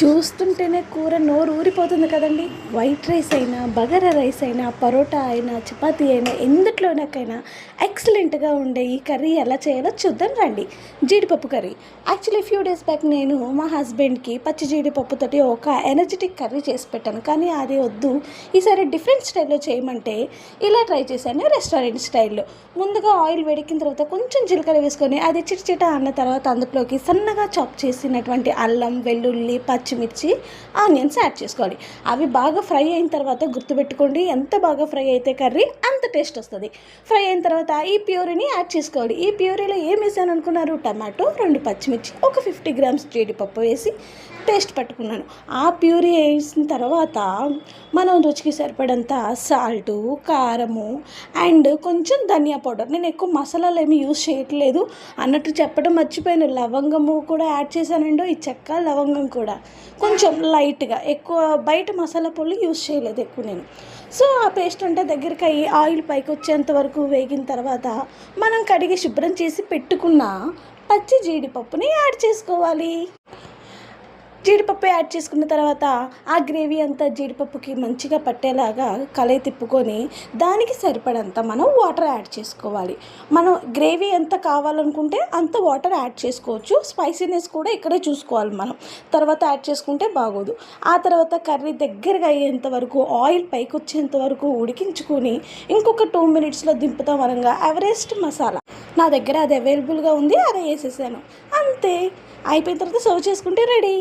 చూస్తుంటేనే కూర నోరు ఊరిపోతుంది కదండి. వైట్ రైస్ అయినా, బగారా రైస్ అయినా, పరోటా అయినా, చపాతీ అయినా, ఎందుట్లోనకైనా ఎక్సలెంట్గా ఉండే ఈ కర్రీ ఎలా చేయాలో చూద్దాం రండి. జీడిపప్పు curry. Actually few days back నేను మా హస్బెండ్కి పచ్చి జీడిపప్పుతోటి ఒక ఎనర్జెటిక్ కర్రీ చేసి పెట్టాను. కానీ అది వద్దు, ఈసారి డిఫరెంట్ స్టైల్లో చేయమంటే ఇలా ట్రై చేశాను, రెస్టారెంట్ స్టైల్లో. ముందుగా ఆయిల్ వేడెక్కిన తర్వాత కొంచెం జీలకర్ర వేసుకొని అది చిటచిట అన్న తర్వాత అందులోకి సన్నగా చాప్ చేసినటువంటి అల్లం, వెల్లుల్లి, పచ్చిమిర్చి, ఆనియన్స్ యాడ్ చేసుకోవాలి. అవి బాగా ఫ్రై అయిన తర్వాత గుర్తుపెట్టుకోండి, ఎంత బాగా ఫ్రై అయితే కర్రీ అంత టేస్ట్ వస్తుంది. ఫ్రై అయిన తర్వాత ఈ ప్యూరీని యాడ్ చేసుకోవాలి. ఈ ప్యూరీలో ఏం వేసాను అనుకున్నారు? టమాటో, 2 పచ్చిమిర్చి, ఒక 50 గ్రామ్స్ జీడిపప్పు వేసి పేస్ట్ పట్టుకున్నాను. ఆ ప్యూరీ వేసిన తర్వాత మనం రుచికి సరిపడంత సాల్టు, కారము అండ్ కొంచెం ధనియా పౌడర్. నేను ఎక్కువ మసాలాలు ఏమి యూజ్ చేయట్లేదు, అన్నట్టు చెప్పడం మర్చిపోయాను. లవంగము కూడా యాడ్ చేశానండి, ఈ చెక్క లవంగం కూడా కొంచెం లైట్గా. ఎక్కువ బయట మసాలా పొడి యూజ్ చేయలేదు ఎక్కువ నేను. సో ఆ పేస్ట్ అంటే దగ్గరికి అయ్యి ఆయిల్ పైకి వచ్చేంత వరకు వేగిన తర్వాత మనం కడిగి శుభ్రం చేసి పెట్టుకున్న పచ్చి జీడిపప్పుని యాడ్ చేసుకోవాలి. జీడిపప్పు యాడ్ చేసుకున్న తర్వాత ఆ గ్రేవీ అంతా జీడిపప్పుకి మంచిగా పట్టేలాగా కలయి తిప్పుకొని దానికి సరిపడంత మనం వాటర్ యాడ్ చేసుకోవాలి. మనం గ్రేవీ ఎంత కావాలనుకుంటే అంత వాటర్ యాడ్ చేసుకోవచ్చు. స్పైసీనెస్ కూడా ఇక్కడే చూసుకోవాలి మనం, తర్వాత యాడ్ చేసుకుంటే బాగోదు. ఆ తర్వాత కర్రీ దగ్గరగా అయ్యేంత వరకు, ఆయిల్ పైకి వచ్చేంత వరకు ఉడికించుకొని ఇంకొక 2 మినిట్స్లో దింపుతాం అనగా ఎవరెస్ట్ మసాలా నా దగ్గర అది అవైలబుల్గా ఉంది, అది వేసేసాను. అంతే, అయిపోయిన తర్వాత సర్వ్ చేసుకుంటే రెడీ.